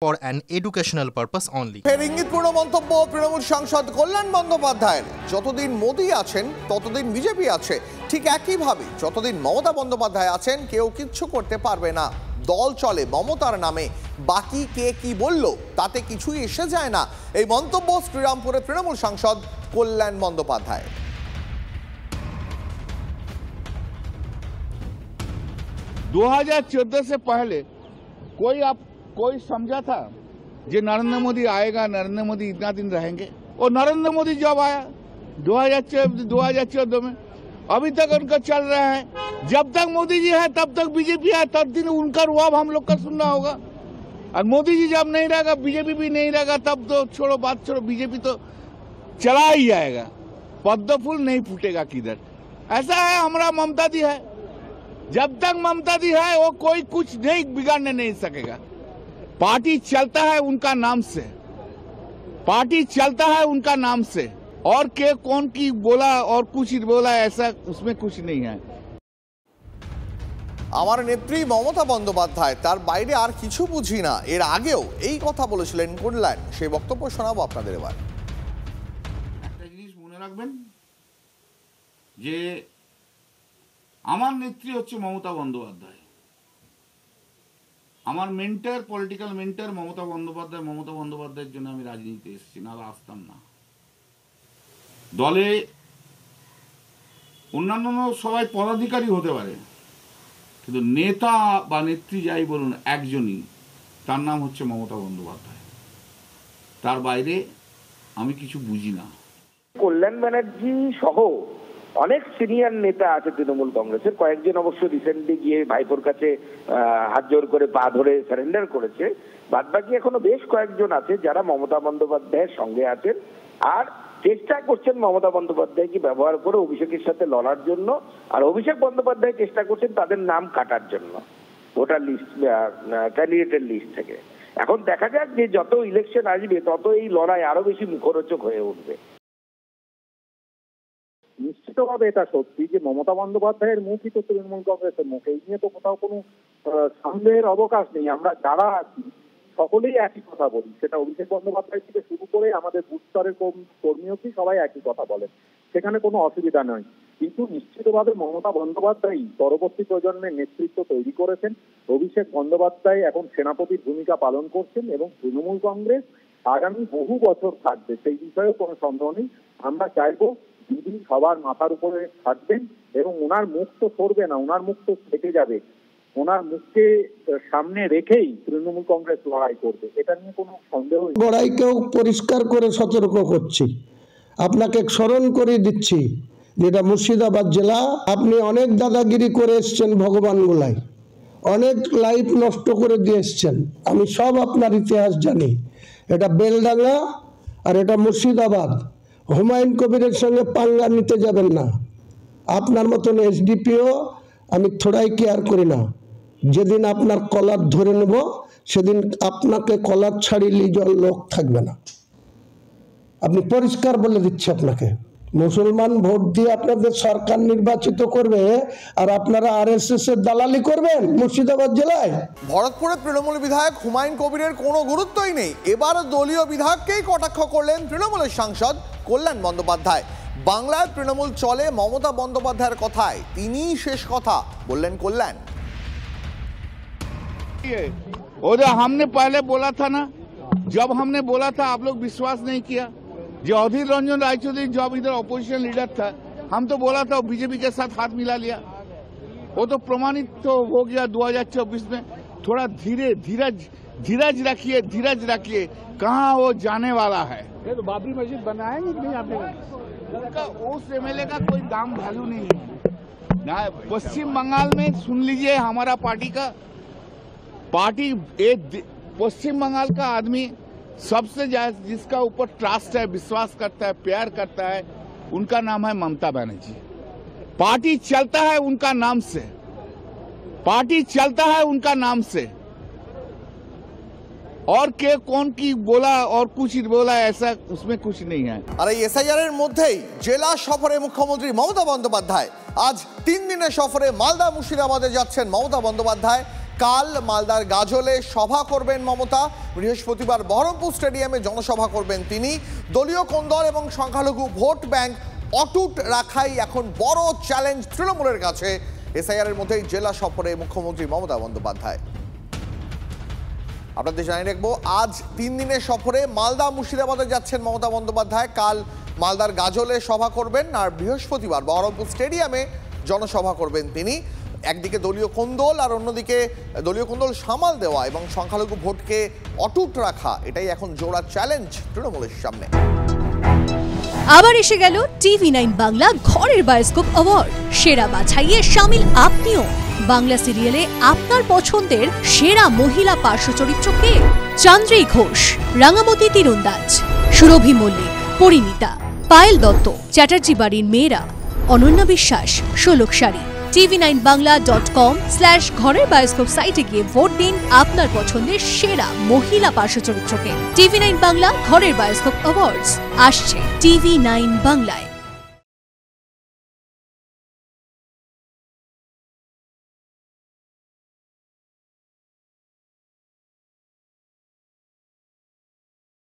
for an educational purpose only. ফের ইঙ্গিতপূর্ণ মন্তব্য তৃণমূল সাংসদ কল্যাণ বন্দ্যোপাধ্যায়ের। যতদিন মোদী আছেন ততদিন বিজেপি আছে, ঠিক একইভাবে যতদিন মমতা বন্দ্যোপাধ্যায় আছেন কেউ কিচ্ছু করতে পারবে না। দল চলে মমতার নামে, বাকি কে কি বলল তাতে কিছুই এসে যায় না। এই মন্তব্য শ্রীরামপুরের তৃণমূল সাংসদ কল্যাণ বন্দ্যোপাধ্যায়। 2014 से पहले कोई समझा था कि नरेंद्र मोदी आएगा, नरेंद्र मोदी इतना दिन रहेंगे? और नरेंद्र मोदी जब आया 2014 में, अभी तक उनका चल रहा है। जब तक मोदी जी है तब तक बीजेपी है, तब दिन उनका रुआब हम लोग का सुनना होगा। और मोदी जी जब नहीं रहेगा, बीजेपी भी नहीं रहेगा, तब तो छोड़ो, बात छोड़ो, बीजेपी तो चला ही जाएगा, पद्म फूल नहीं फूटेगा किधर। ऐसा है हमारा ममता दी है, जब तक ममता दी है वो कोई कुछ नहीं बिगाड़ने नहीं सकेगा। पार्टी चलता है उनका नाम से, पार्टी चलता है उनका नाम से, और के कौन की बोला और कुछ बोला ऐसा उसमें कुछ नहीं है। আমার নেত্রী মমতা বন্দ্যোপাধ্যায়, তার বাইরে আর কিছু বুঝি না, এর আগেও এই কথা বলেছিলেন কল্যাণ। সেই বক্তব্য শোনাবো আপনাদের এবার। একটা জিনিস মনে রাখবেন যে আমার নেত্রী হচ্ছে মমতা বন্দ্যোপাধ্যায়, আমার mentor, political mentor Mamata Bandyopadhyay. Mamata বন্দ্যোপাধ্যায়ের জন্য আমি রাজনীতিতে এসেছি, না আসতাম না। দলে অন্যান্য সবাই পদাধিকারী হতে পারে, কিন্তু নেতা বা নেত্রী যাই বলুন একজনই, তার নাম হচ্ছে মমতা বন্দ্যোপাধ্যায়। তার বাইরে আমি কিছু বুঝি না। কল্যাণ ব্যানার্জি সহ অনেক সিনিয়র নেতা আছে তৃণমূল কংগ্রেসের, কয়েকজন অবশ্য রিসেন্টলি গিয়ে ভাইপোর কাছে হাত জোর করে পা ধরে সারেন্ডার করেছে। বাদবাকি এখনো বেশ কয়েকজন আছে যারা মমতা বন্দ্যোপাধ্যায়ের সঙ্গে আছেন আর চেষ্টা করছেন মমতা বন্দ্যোপাধ্যায়কে ব্যবহার করে অভিষেকের সাথে লড়ার জন্য, আর অভিষেক বন্দ্যোপাধ্যায় চেষ্টা করছেন তাদের নাম কাটার জন্য ভোটার লিস্ট, ক্যান্ডিডেটের লিস্ট থেকে। এখন দেখা যাক যে যত ইলেকশন আসবে তত এই লড়াই আরো বেশি মুখরোচক হয়ে উঠবে। নিশ্চিতভাবে এটা সত্যি যে মমতা বন্দ্যোপাধ্যায়ের মুখই তো তৃণমূল কংগ্রেসের মুখ, এই নিয়ে তো কোথাও কোনো সন্দেহের অবকাশ নেই। আমরা যারা আছি সকলেই একই কথা বলি, সেটা অভিষেক বন্দ্যোপাধ্যায় থেকে শুরু করে আমাদের বুথ স্তরের কর্মী অবধি সবাই একই কথা বলেন, সেখানে কোনো অসুবিধা নয়। কিন্তু নিশ্চিতভাবে মমতা বন্দ্যোপাধ্যায় পরবর্তী প্রজন্মের নেতৃত্ব তৈরি করেছেন। অভিষেক বন্দ্যোপাধ্যায় এখন সেনাপতির ভূমিকা পালন করছেন এবং তৃণমূল কংগ্রেস আগামী বহু বছর থাকবে, সেই বিষয়ে কোনো সন্দেহ নেই। আমরা চাইবো দিদি সবার মাথার উপরে থাকবেন এবং ওনার মুখ তো সরবে না, ওনার মুখ তো থেকে যাবে, ওনার মুখকে সামনে রেখেই তৃণমূল কংগ্রেস লড়াই করবে, এটা নিয়ে কোনো সন্দেহ নেই। লড়াইকেও পরিষ্কার করে সতর্ক করছি, আপনাকে স্মরণ করে দিচ্ছি যেটা মুর্শিদাবাদ জেলা, আপনি অনেক দাদাগিরি করে এসছেন ভগবানগোলায়, অনেক লাইফ নষ্ট করে দিয়ে এসছেন, আমি সব আপনার ইতিহাস জানি। এটা বেলডাঙ্গা আর এটা মুর্শিদাবাদ, হুমায়ুন কবিরের সঙ্গে পাঙ্গা নিতে যাবেন না। আপনার মতন এসডিপিও আমি থোড়াই কেয়ার করি না, যেদিন আপনার কলার ধরে নেব সেদিন আপনাকে কলার ছাড়িয়ে লিজন লোক থাকবে না। আপনি পরিষ্কার বলে দিচ্ছি আপনাকে, মুসলমান ভোট দিয়ে আপনাদের সরকার নির্বাচিত করবে আর আপনারা আরএসএস এর দালালি করবেন মুর্শিদাবাদ জেলায়। ভরতপুরের তৃণমূল বিধায়ক হুমায়ুন কবিরের কোনো গুরুত্বই নেই, এবার দলীয় বিধায়ককেই কটাক্ষ করলেন তৃণমূলের সাংসদ কল্যাণ বন্দ্যোপাধ্যায়। বাংলায় তৃণমূল চলে মমতা বন্দ্যোপাধ্যায়ের কথায়, তিনিই শেষ কথা বললেন কল্যাণ। हमने पहले बोला था ना, जब हमने बोला था आप लोग विश्वास नहीं किया। जो अधीर रंजन रायचौधरी जब इधर ऑपोजिशन लीडर था, हम तो बोला था बीजेपी के साथ हाथ मिला लिया, वो तो प्रमाणित तो हो गया 2024 में। थोड़ा धीरज रखिए, कहाँ वो जाने वाला है। तो बाबरी मस्जिद बनाएंगे नहीं आपने? उनका उस एमएलए का कोई दाम वैल्यू नहीं है ना। पश्चिम बंगाल में सुन लीजिए, हमारा पार्टी पश्चिम बंगाल का आदमी सबसे ज्यादा जिसका ऊपर ट्रस्ट है, विश्वास करता है, प्यार करता है, उनका नाम है ममता बनर्जी। पार्टी चलता है उनका नाम से, पार्टी चलता है उनका नाम से, और के कौन की बोला और कुछ बोला ऐसा उसमें कुछ नहीं है। আর এই এসআইআর মধ্যেই জেলা সফরে মুখ্যমন্ত্রী মমতা বন্দ্যোপাধ্যায়। আজ 3 দিনের সফরে মালদা মুর্শিদাবাদে যাচ্ছেন মমতা বন্দ্যোপাধ্যায়। কাল মালদার গাজলে সভা করবেন মমতা। বৃহস্পতিবার বহরমপুর স্টেডিয়ামে জনসভা করবেন তিনি। দলীয় কোন্দল এবং সংখ্যালঘু ভোট ব্যাংক অটুট রাখাই এখন বড় চ্যালেঞ্জ তৃণমূলের কাছে। এসআইআর এর মধ্যেই জেলা সফরে মুখ্যমন্ত্রী মমতা বন্দ্যোপাধ্যায়। আপনাদের জানিয়ে রাখবো, আজ 3 দিনের সফরে মালদা মুর্শিদাবাদে যাচ্ছেন মমতা বন্দ্যোপাধ্যায়। কাল মালদার গাজলে সভা করবেন আর বৃহস্পতিবার বহরমপুর স্টেডিয়ামে জনসভা করবেন তিনি। একদিকে দলীয় কোন্দল আর অন্যদিকে দলীয় কোন্দল সামাল দেওয়া এবং সংখ্যালঘু ভোটকে অটুট রাখা, এটাই এখন জোড়া চ্যালেঞ্জ তৃণমূলের সামনে। আবার এসে গেল TV9 বাংলা ঘরের বায়োস্কোপ অ্যাওয়ার্ড। সেরা বাছাইয়ে শামিল আপনিও। বাংলা সিরিয়ালে আপনার পছন্দের সেরা মহিলা পার্শ্ব চরিত্র কে? চান্দ্রী ঘোষ, রাঙামতি তীরন্দাজ, সুরভি মল্লিক, পরিণীতা, পায়েল দত্ত, চ্যাটার্জি বাড়ির মেয়েরা, অনন্যা বিশ্বাস, শোলক শাড়ি। tv9bangla.com/ঘরের বায়োস্কোপ সাইটে গিয়ে ভোট দিন আপনার পছন্দের সেরা মহিলা পার্শ্ব চরিত্রকে। TV9 বাংলা ঘরের বায়োস্কোপ অ্যাওয়ার্ডস আসছে TV9 বাংলায়।